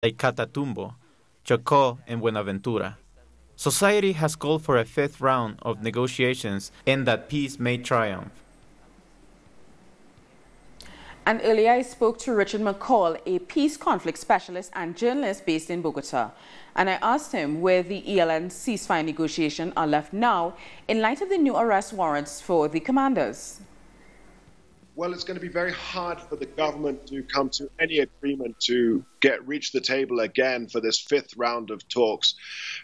like Catatumbo, Chocó, and Buenaventura. Society has called for a fifth round of negotiations and that peace may triumph. And earlier I spoke to Richard McCall, a peace conflict specialist and journalist based in Bogota. And I asked him where the ELN ceasefire negotiations are left now in light of the new arrest warrants for the commanders. Well, it's going to be very hard for the government to come to any agreement to reach the table again for this fifth round of talks.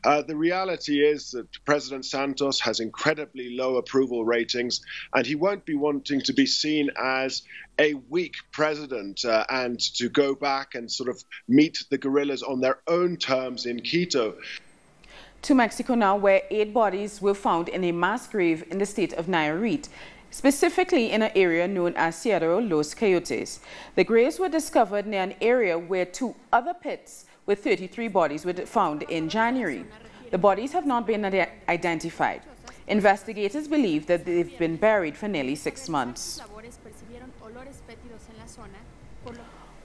The reality is that President Santos has incredibly low approval ratings, and he won't be wanting to be seen as a weak president and to go back and sort of meet the guerrillas on their own terms in Quito. To Mexico now, where 8 bodies were found in a mass grave in the state of Nayarit, specifically in an area known as Cerro Los Coyotes. The graves were discovered near an area where 2 other pits with 33 bodies were found in January. The bodies have not been identified. Investigators believe that they've been buried for nearly 6 months.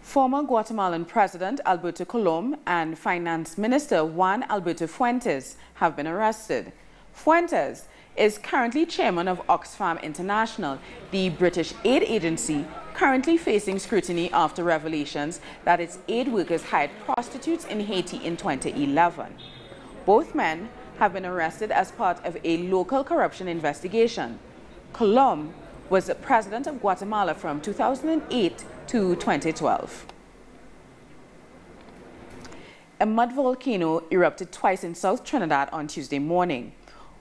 Former Guatemalan President Alberto Colom and Finance Minister Juan Alberto Fuentes have been arrested. Fuentes is currently chairman of Oxfam International, the British aid agency currently facing scrutiny after revelations that its aid workers hired prostitutes in Haiti in 2011. Both men have been arrested as part of a local corruption investigation. Colom was the president of Guatemala from 2008 to 2012. A mud volcano erupted twice in South Trinidad on Tuesday morning.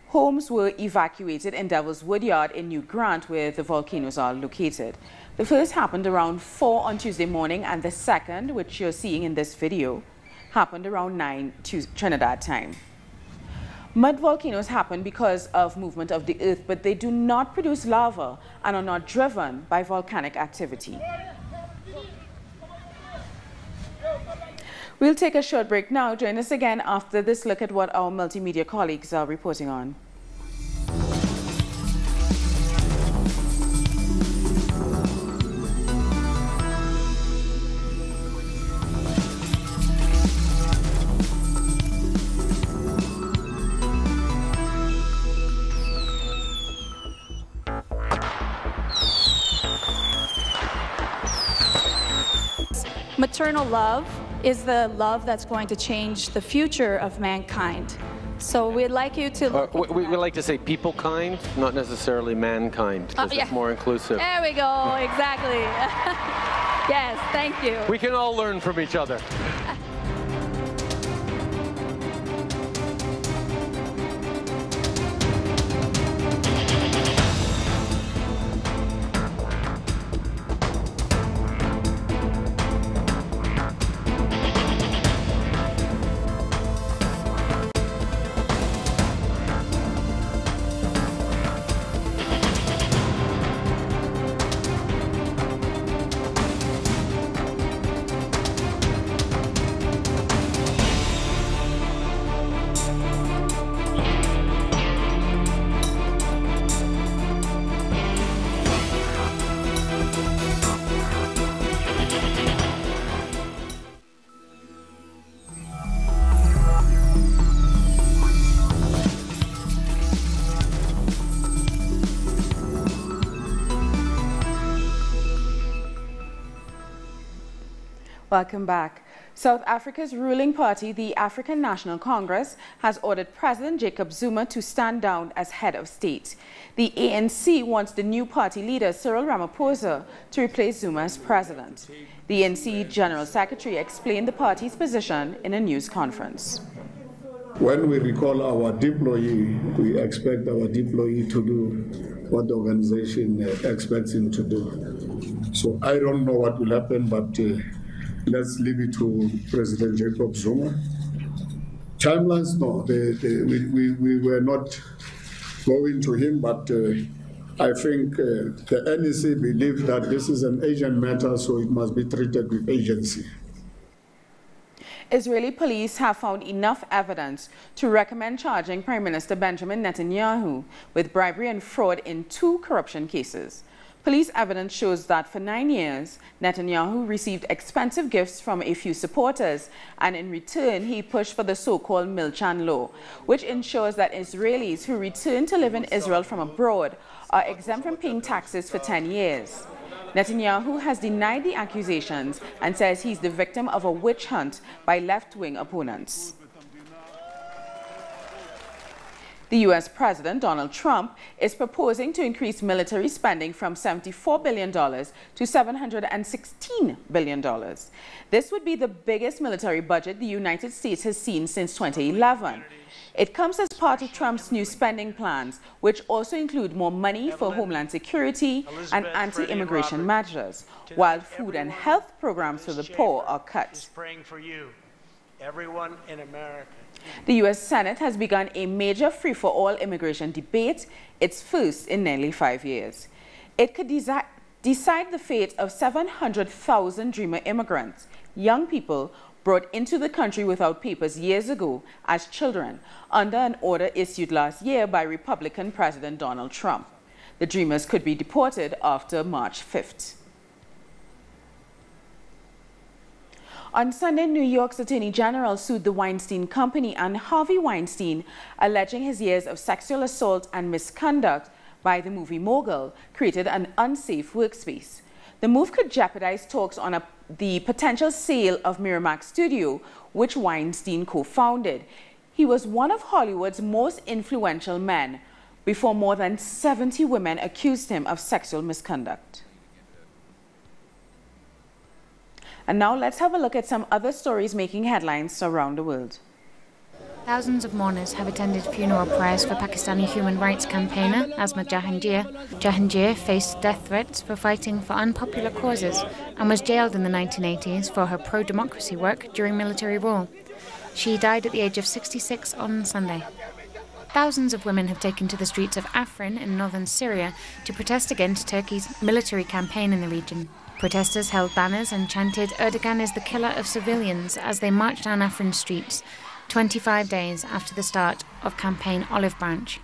Homes were evacuated in Devil's Woodyard in New Grant, where the volcanoes are located. The first happened around 4 on Tuesday morning, and the second, which you're seeing in this video, happened around 9 Trinidad time. Mud volcanoes happen because of movement of the earth, but they do not produce lava and are not driven by volcanic activity. We'll take a short break now. Join us again after this look at what our multimedia colleagues are reporting on. Maternal love is the love that's going to change the future of mankind. So we'd like you to look we like to say people kind, not necessarily mankind, because it's more inclusive. There we go, exactly. Yes, thank you. We can all learn from each other. Welcome back. South Africa's ruling party, the African National Congress, has ordered President Jacob Zuma to stand down as head of state. The ANC wants the new party leader, Cyril Ramaphosa, to replace Zuma as president. The ANC General Secretary explained the party's position in a news conference. When we recall our deployee, we expect our deployee to do what the organization expects him to do. So I don't know what will happen, but let's leave it to President Jacob Zuma. Timelines, no, we were not going to him, but I think the NEC believes that this is an Asian matter, so it must be treated with agency. Israeli police have found enough evidence to recommend charging Prime Minister Benjamin Netanyahu with bribery and fraud in 2 corruption cases. Police evidence shows that for 9 years, Netanyahu received expensive gifts from a few supporters, and in return, he pushed for the so-called Milchan law, which ensures that Israelis who return to live in Israel from abroad are exempt from paying taxes for 10 years. Netanyahu has denied the accusations and says he's the victim of a witch hunt by left-wing opponents. The U.S. President Donald Trump is proposing to increase military spending from $74 billion to $716 billion. This would be the biggest military budget the United States has seen since 2011. It comes as part of Trump's new spending plans, which also include more money for homeland security and anti-immigration measures, while food and health programs for the poor are cut. Everyone in America. The U.S. Senate has begun a major free-for-all immigration debate, its first in nearly 5 years. It could decide the fate of 700,000 dreamer immigrants, young people brought into the country without papers years ago as children, under an order issued last year by Republican President Donald Trump. The dreamers could be deported after March 5th. On Sunday, New York's Attorney General sued the Weinstein Company and Harvey Weinstein, alleging his years of sexual assault and misconduct by the movie mogul created an unsafe workspace. The move could jeopardize talks on the potential sale of Miramax Studio, which Weinstein co-founded. He was one of Hollywood's most influential men before more than 70 women accused him of sexual misconduct. And now let's have a look at some other stories making headlines around the world. Thousands of mourners have attended funeral prayers for Pakistani human rights campaigner Asma Jahangir. Jahangir faced death threats for fighting for unpopular causes and was jailed in the 1980s for her pro-democracy work during military rule. She died at the age of 66 on Sunday. Thousands of women have taken to the streets of Afrin in northern Syria to protest against Turkey's military campaign in the region. Protesters held banners and chanted "Erdogan is the killer of civilians" as they marched down Afrin streets, 25 days after the start of Campaign Olive Branch.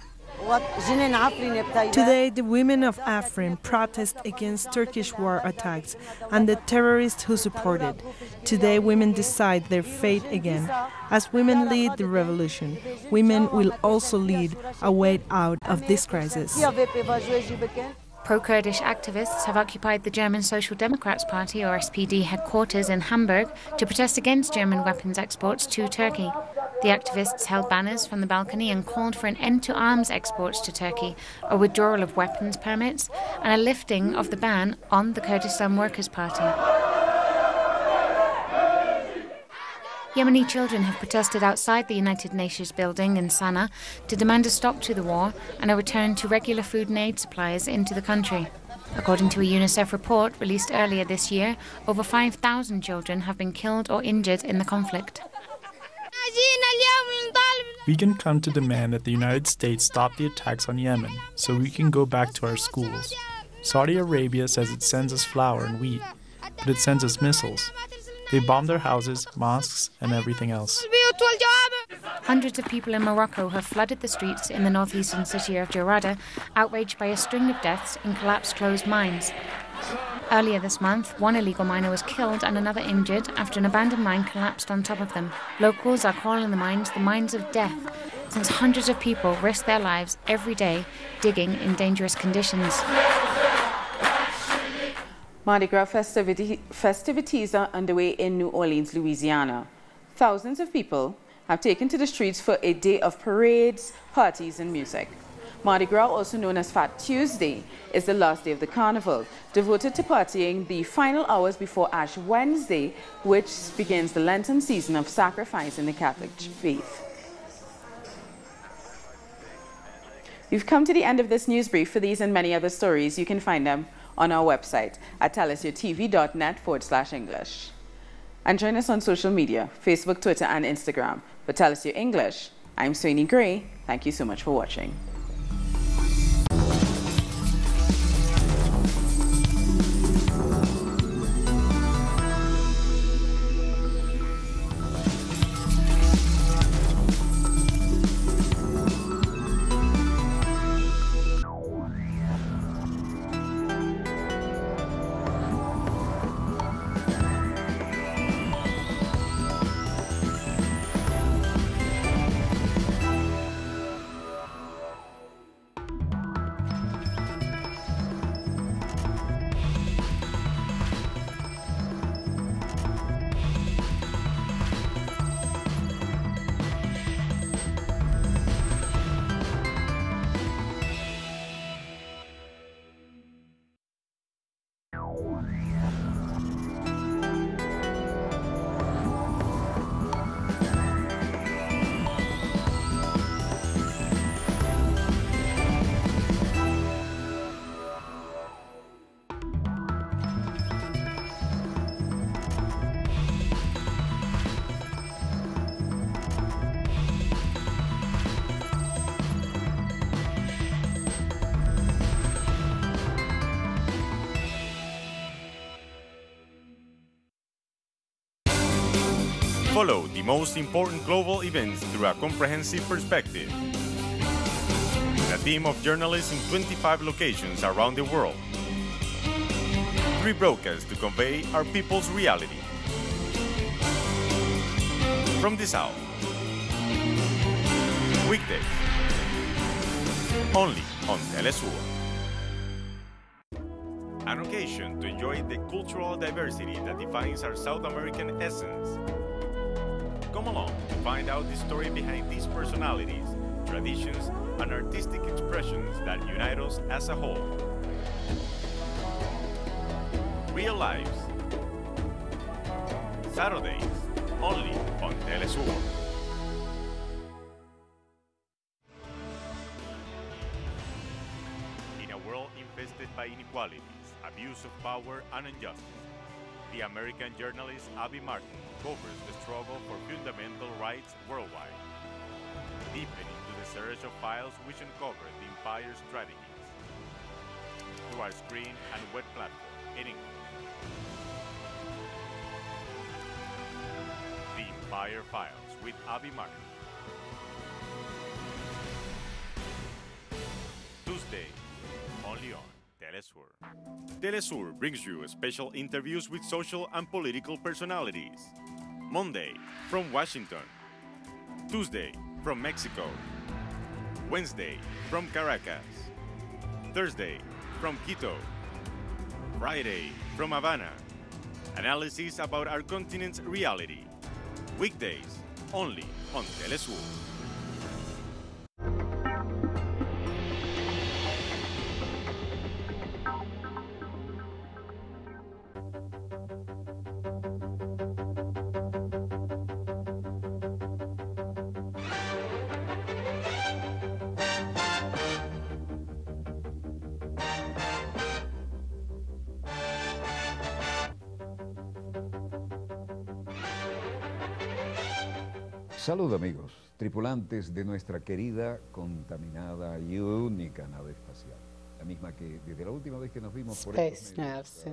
Today, the women of Afrin protest against Turkish war attacks and the terrorists who support it. Today, women decide their fate again. As women lead the revolution, women will also lead a way out of this crisis. Pro-Kurdish activists have occupied the German Social Democrats Party, or SPD, headquarters in Hamburg to protest against German weapons exports to Turkey. The activists held banners from the balcony and called for an end to arms exports to Turkey, a withdrawal of weapons permits, and a lifting of the ban on the Kurdistan Workers' Party. Yemeni children have protested outside the United Nations building in Sana'a to demand a stop to the war and a return to regular food and aid supplies into the country. According to a UNICEF report released earlier this year, over 5,000 children have been killed or injured in the conflict. We can come to demand that the United States stop the attacks on Yemen so we can go back to our schools. Saudi Arabia says it sends us flour and wheat, but it sends us missiles. They bomb their houses, mosques, and everything else. Hundreds of people in Morocco have flooded the streets in the northeastern city of Jarada, outraged by a string of deaths in collapsed closed mines. Earlier this month, one illegal miner was killed and another injured after an abandoned mine collapsed on top of them. Locals are calling the mines of death, since hundreds of people risk their lives every day digging in dangerous conditions. Mardi Gras festivities are underway in New Orleans, Louisiana. Thousands of people have taken to the streets for a day of parades, parties, and music. Mardi Gras, also known as Fat Tuesday, is the last day of the carnival, devoted to partying the final hours before Ash Wednesday, which begins the Lenten season of sacrifice in the Catholic faith. We've come to the end of this news brief. For these and many other stories, you can find them on our website at telesurtv.net/English. And join us on social media, Facebook, Twitter, and Instagram. For TeleSUR English, I'm Sweeney Gray. Thank you so much for watching. Follow the most important global events through a comprehensive perspective. A team of journalists in 25 locations around the world. 3 broadcasts to convey our people's reality. From the South. Weekdays. Only on teleSUR. An occasion to enjoy the cultural diversity that defines our South American essence. Come along to find out the story behind these personalities, traditions, and artistic expressions that unite us as a whole. Real Lives. Saturdays, only on teleSUR. In a world infested by inequalities, abuse of power, and injustice, the American journalist Abby Martin covers the struggle for fundamental rights worldwide, deepening into the search of files which uncover the empire's strategies through our screen and web platform in English. The Empire Files with Abby Martin. Tuesday, only on teleSUR. teleSUR brings you special interviews with social and political personalities. Monday, from Washington. Tuesday, from Mexico. Wednesday, from Caracas. Thursday, from Quito. Friday, from Havana. Analysis about our continent's reality. Weekdays, only on teleSUR. Salud amigos, tripulantes de nuestra querida, contaminada y única nave espacial. La misma que desde la última vez que nos vimos por Space Navs,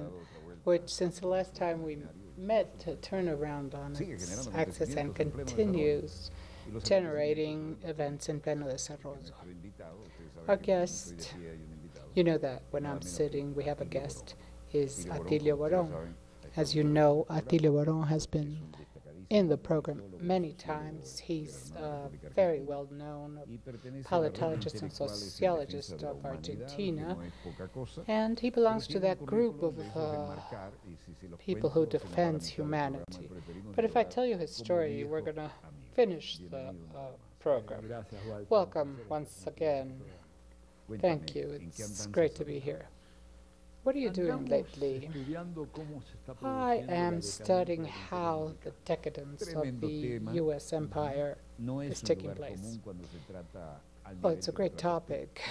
which since the last time we met to turn around on its axis and continues generating events in pleno desarrollo. Our guest, you know that when I'm sitting, we have a guest, is Atilio Borón. As you know, Atilio Borón has been in the program many times. He's a very well-known politologist and sociologist of Argentina, and he belongs to that group of people who defends humanity. But if I tell you his story, we're going to finish the program. Welcome once again. Thank you. It's great to be here. What are you doing lately? I am studying how the decadence of the U.S. empire is taking place. Well, it's a great topic.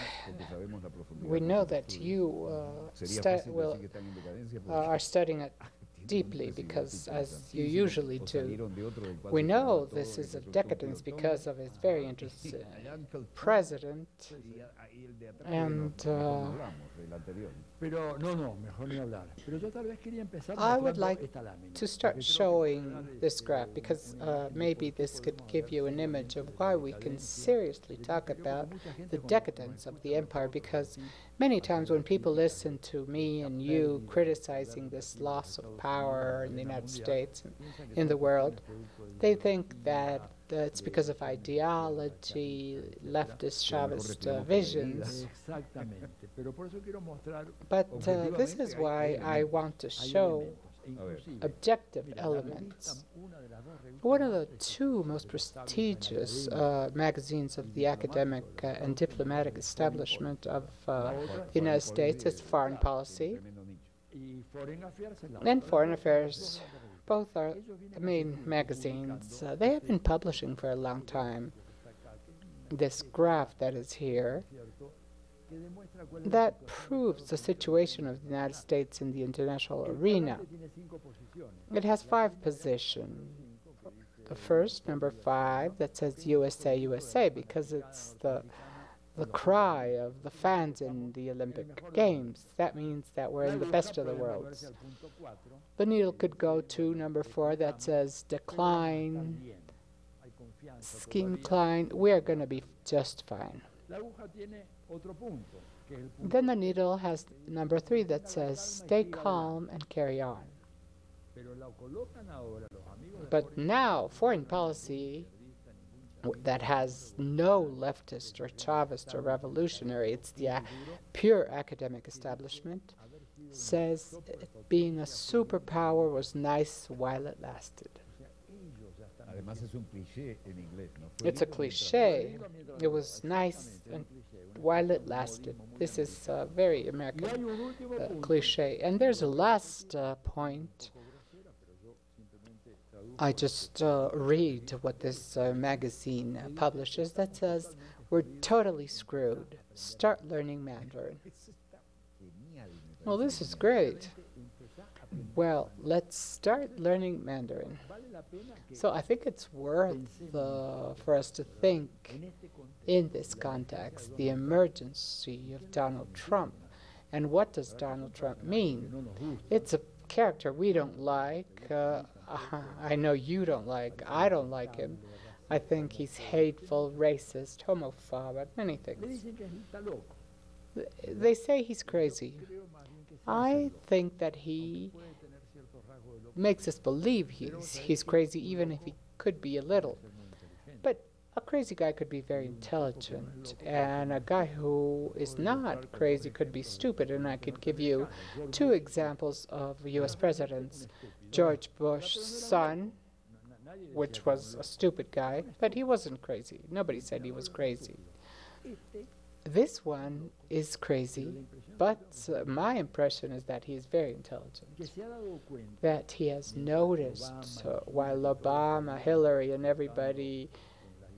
We know that you are studying it deeply because, as you usually do, we know this is a decadence because of his very interesting president and I would like to start showing this graph because maybe this could give you an image of why we can seriously talk about the decadence of the empire, because many times when people listen to me and you criticizing this loss of power in the United States and in the world, they think that it's because of ideology, leftist Chavist visions. But this is why I want to show objective elements. One of the two most prestigious magazines of the academic and diplomatic establishment of the United States is Foreign Policy and Foreign Affairs. Both are the main magazines. They have been publishing for a long time. This graph that is here, that proves the situation of the United States in the international arena. It has 5 positions. The first, number 5, that says USA, USA, because it's the the cry of the fans in the Olympic Games. That means that we're in the best of the worlds. The needle could go to number 4 that says decline, scheme decline. We're going to be just fine. Then the needle has number 3 that says stay calm and carry on. But now foreign policy that has no leftist or Chavist or revolutionary, it's the pure academic establishment, says being a superpower was nice while it lasted. It's a cliche. It was nice while it lasted. This is a very American cliche. And there's a last point. I just read what this magazine publishes that says, we're totally screwed. Start learning Mandarin. Well, this is great. Well, let's start learning Mandarin. So I think it's worth for us to think in this context, the emergency of Donald Trump. And what does Donald Trump mean? It's a character we don't like. I know you don't like. I don't like him. I think he's hateful, racist, homophobic, many things. They say he's crazy. I think that he makes us believe he's crazy, even if he could be a little. But a crazy guy could be very intelligent, and a guy who is not crazy could be stupid. And I could give you 2 examples of U.S. presidents. George Bush's son, which was a stupid guy, but he wasn't crazy. Nobody said he was crazy. This one is crazy, but my impression is that he is very intelligent, that he has noticed while Obama, Hillary, and everybody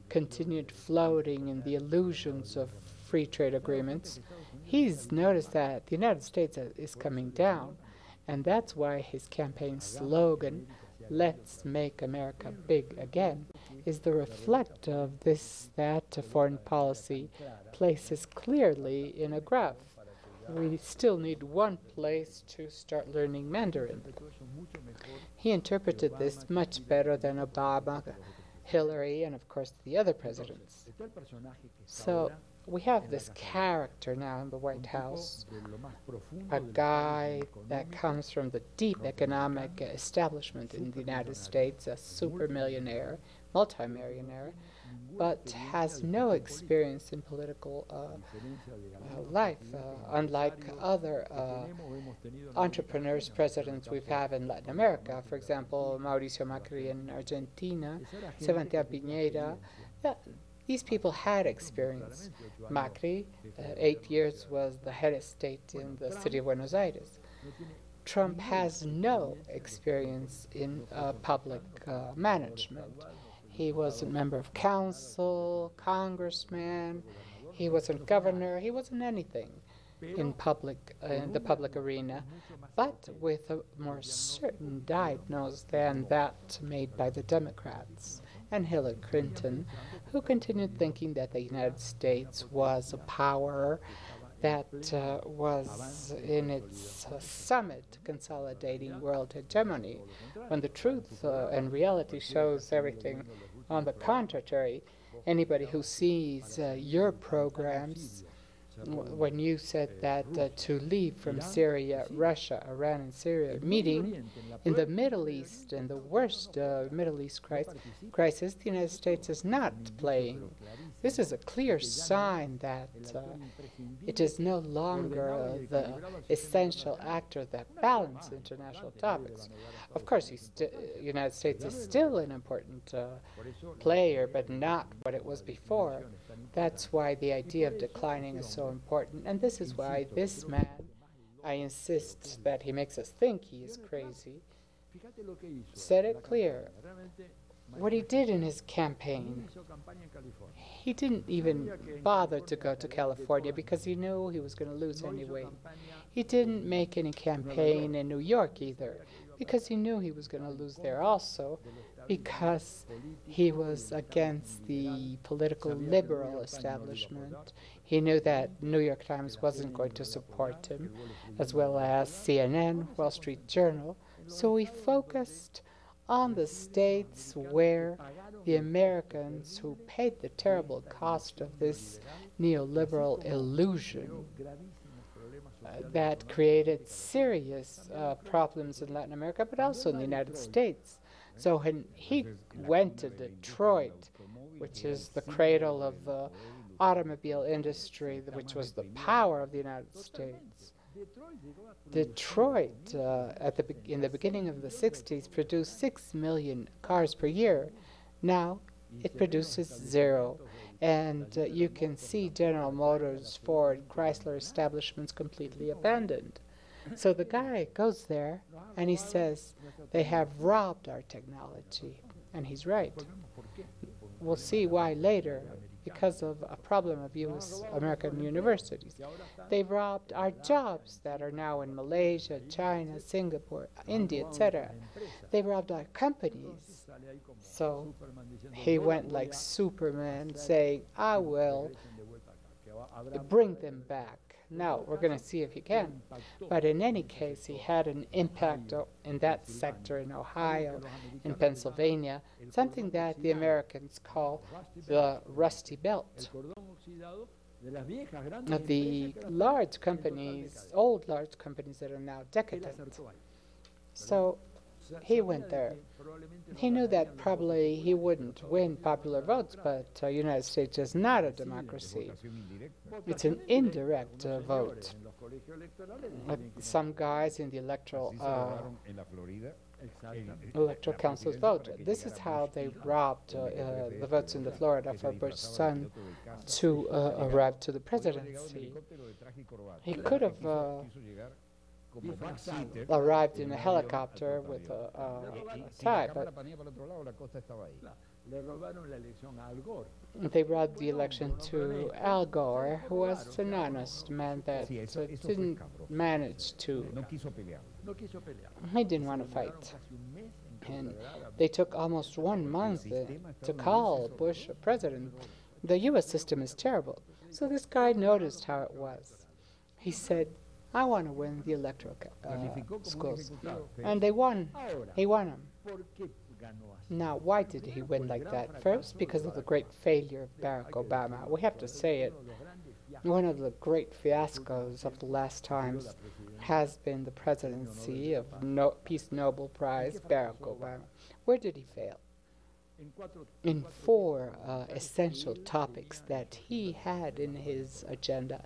continued floating in the illusions of free trade agreements, he's noticed that the United States is coming down, and that's why his campaign slogan, "Let's make America big again," is the reflect of that foreign policy places clearly in a graph. We still need one place to start learning Mandarin. He interpreted this much better than Obama, Hillary, and of course the other presidents. So we have this character now in the White House, a guy that comes from the deep economic establishment in the United States, a super millionaire, multimillionaire, but has no experience in political life, unlike other entrepreneurs, presidents we've had in Latin America. For example, Mauricio Macri in Argentina, Sebastián Piñera. These people had experience. Macri, 8 years, was the head of state in the city of Buenos Aires. Trump has no experience in public management. He wasn't member of council, congressman, he wasn't governor, he wasn't anything in the public arena, but with a more certain diagnosis than that made by the Democrats and Hillary Clinton, who continued thinking that the United States was a power that was in its summit consolidating world hegemony, when the truth and reality shows everything on the contrary. Anybody who sees your programs, when you said that to leave from Syria, Russia, Iran, and Syria, meeting in the Middle East, in the worst Middle East crisis, the United States is not playing. This is a clear sign that it is no longer the essential actor that balances international topics. Of course, the United States is still an important player, but not what it was before. That's why the idea of declining is so important, and this is why this man, I insist that he makes us think he is crazy, said it clear. What he did in his campaign, he didn't even bother to go to California because he knew he was going to lose anyway. He didn't make any campaign in New York either because he knew he was going to lose there also. because he was against the political liberal establishment. He knew that New York Times wasn't going to support him, as well as CNN, Wall Street Journal. So he focused on the states where the Americans who paid the terrible cost of this neoliberal illusion that created serious problems in Latin America, but also in the United States. So when he went to Detroit, which is the cradle of the automobile industry, which was the power of the United States, Detroit, in the beginning of the 60s, produced 6 million cars per year. Now it produces 0. And you can see General Motors, Ford, Chrysler establishments completely abandoned. So the guy goes there and he says, they have robbed our technology. And he's right. We'll see why later. Because of a problem of U.S. American universities. They've robbed our jobs that are now in Malaysia, China, Singapore, India, etc. They've robbed our companies. So he went like Superman saying, I will bring them back. Now, we're going to see if he can. But in any case, he had an impact in that sector in Ohio, in Pennsylvania, something that the Americans call the Rusty Belt. The large companies, old large companies that are now decadent. So he went there. He knew that probably he wouldn't win popular votes, but the United States is not a democracy. It's an indirect vote. Some guys in the electoral councils vote. This is how they robbed the votes in Florida for Bush's son to arrive to the presidency. He could have arrived in a helicopter with a tie, but they brought the election to Al Gore, who was an honest man that didn't manage to. He didn't want to fight. And they took almost 1 month to call Bush a president. The U.S. system is terrible. So this guy noticed how it was. He said, I want to win the electoral schools. And they won. He won them. Now, why did he win like that? First, because of the great failure of Barack Obama. We have to say it. One of the great fiascos of the last times has been the presidency of Peace Nobel Prize, Barack Obama. Where did he fail? In 4 essential topics that he had in his agenda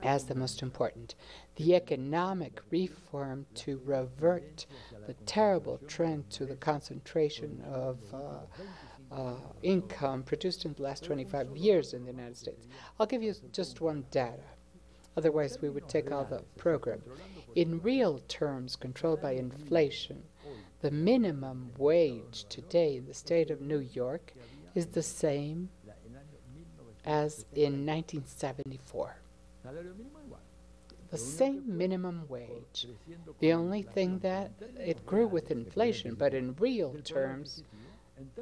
as the most important. The economic reform to revert the terrible trend to the concentration of income produced in the last 25 years in the United States. I'll give you just one data. Otherwise, we would take all the program. In real terms, controlled by inflation, the minimum wage today in the state of New York is the same as in 1974. The same minimum wage. The only thing that it grew with inflation, but in real terms,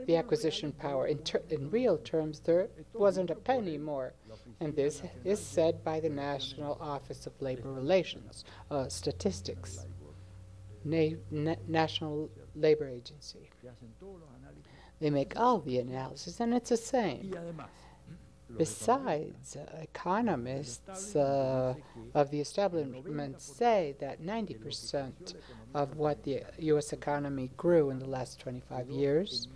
the acquisition power, in real terms, there wasn't a penny more. And this is said by the National Office of Labor Relations, Statistics, National Labor Agency. They make all the analysis, and it's the same. Besides, economists of the establishment say that 90% of what the U.S. economy grew in the last 25 years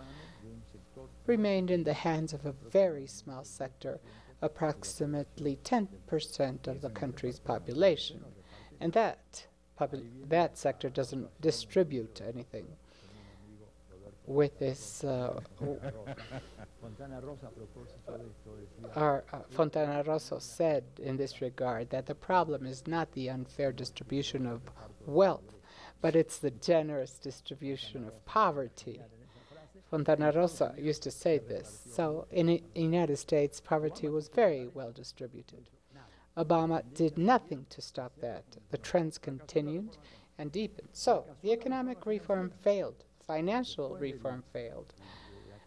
remained in the hands of a very small sector, approximately 10% of the country's population. And that sector doesn't distribute anything. With this, Fontana Rosa said in this regard that the problem is not the unfair distribution of wealth, but it's the generous distribution of poverty. Fontana Rosa used to say this. So in the United States, poverty was very well distributed. Obama did nothing to stop that. The trends continued and deepened. So the economic reform failed. financial reform failed.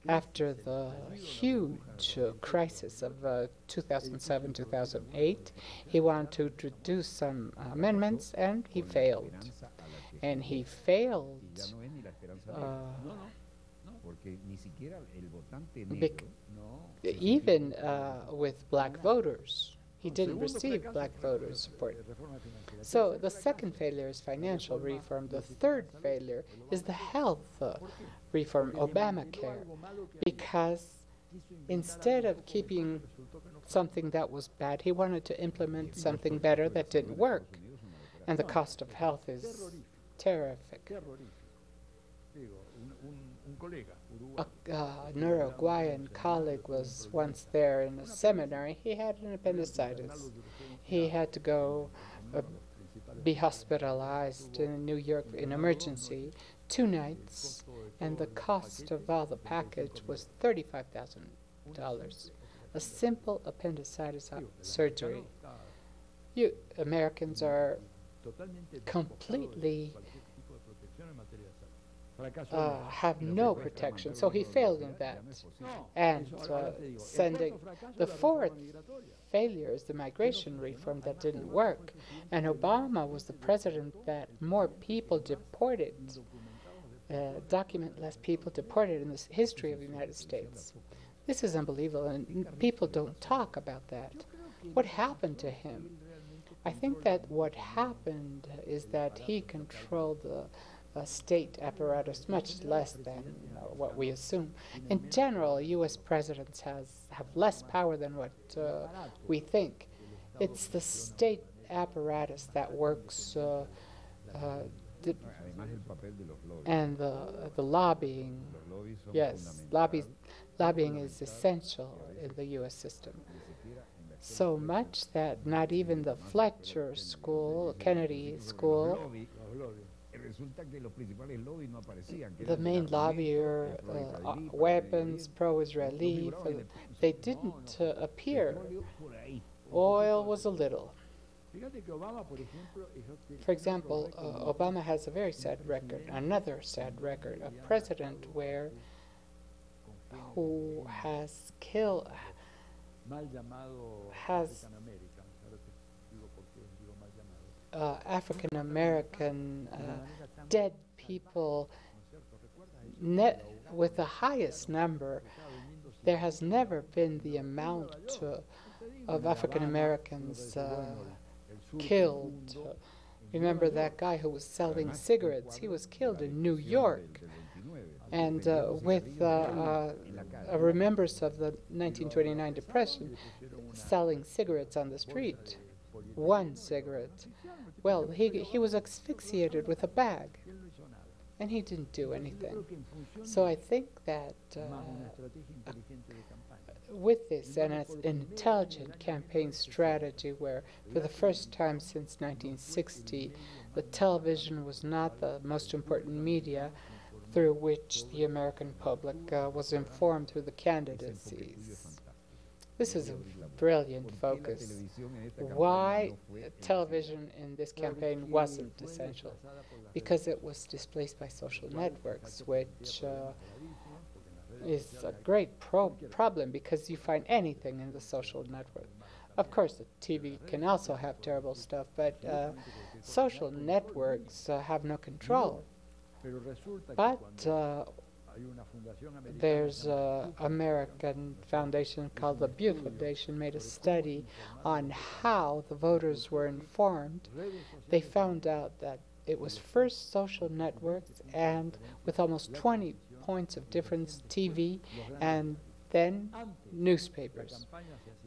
After the huge crisis of 2007-2008, he wanted to introduce some amendments, and he failed. And he failed even with black voters. He didn't receive black voters' support. So the second failure is financial reform. The third failure is the health reform, Obamacare, because instead of keeping something that was bad, he wanted to implement something better that didn't work. And the cost of health is terrific. An Uruguayan colleague was once there in a seminary. He had an appendicitis. He had to go be hospitalized in New York in emergency 2 nights, and the cost of all the package was $35,000. A simple appendicitis surgery. You Americans are completely have no protection. So he failed in that. And sending the fourth failure is the migration reform that didn't work. And Obama was the president that more people deported, document less people deported in the history of the United States. This is unbelievable, and people don't talk about that. What happened to him? I think that what happened is that he controlled the state apparatus much less than what we assume. In general, U.S. presidents have less power than what we think. It's the state apparatus that works, and the lobbying. Yes, lobbying is essential in the U.S. system. So much that not even the Fletcher School, Kennedy School, the main lobbyer, weapons, pro-Israeli, they didn't appear. Oil was a little. For example, Obama has a very sad record, another sad record, a president who has killed, African American dead people with the highest number. There has never been the amount of African Americans killed. Remember that guy who was selling cigarettes? He was killed in New York. And with a remembrance of the 1929 Depression, selling cigarettes on the street. One cigarette. Well, he was asphyxiated with a bag, and he didn't do anything. So I think that with this and an intelligent campaign strategy where for the first time since 1960, the television was not the most important media through which the American public was informed through the candidacies. This is a brilliant focus. Why television in this campaign wasn't essential? Because it was displaced by social networks, which is a great problem because you find anything in the social network. Of course, the TV can also have terrible stuff, but social networks have no control. But there's an American foundation called the Butte Foundation made a study on how the voters were informed. They found out that it was first social networks and with almost 20 points of difference TV and then newspapers.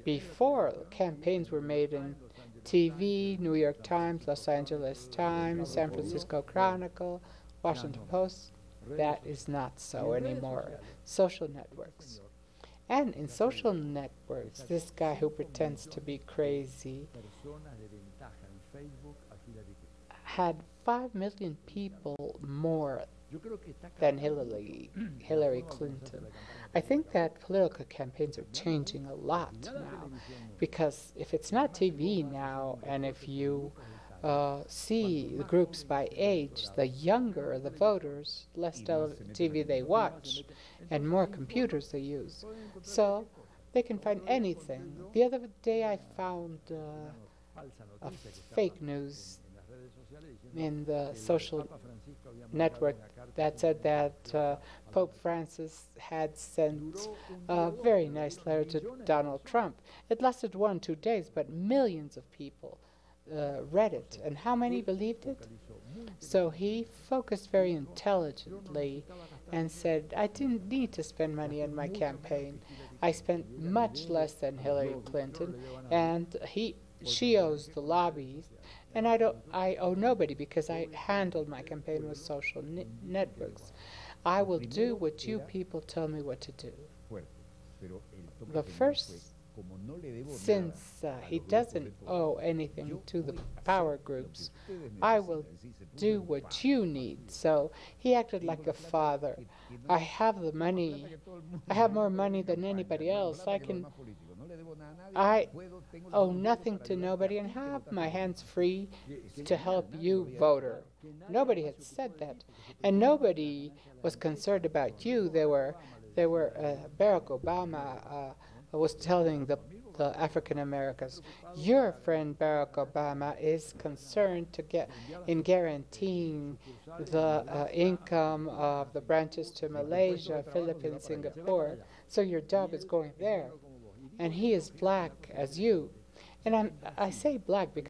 Before, campaigns were made in TV, New York Times, Los Angeles Times, San Francisco Chronicle, Washington Post. That is not so anymore. Social networks. And in social networks, this guy who pretends to be crazy had 5 million people more than Hillary Clinton. I think that political campaigns are changing a lot now, because if it's not TV now, and if you see the groups by age. The younger the voters, less TV they watch, and more computers they use. So they can find anything. The other day I found a fake news in the social network that said that Pope Francis had sent a very nice letter to Donald Trump. It lasted 1-2 days, but millions of people read it. And how many believed it? So he focused very intelligently and said, I didn't need to spend money on my campaign. I spent much less than Hillary Clinton, and she owes the lobbies, and I owe nobody because I handled my campaign with social networks. I will do what you people tell me what to do. The first, since he doesn't owe anything to the power groups, I will do what you need. So he acted like a father. I have the money. I have more money than anybody else. I owe nothing to nobody and have my hands free to help you, voter. Nobody had said that, and nobody was concerned about you. Barack Obama was telling the African Americans, your friend Barack Obama is concerned in guaranteeing the income of the branches to Malaysia, Philippines, Singapore. So your job is going there. And he is black as you. And I say black because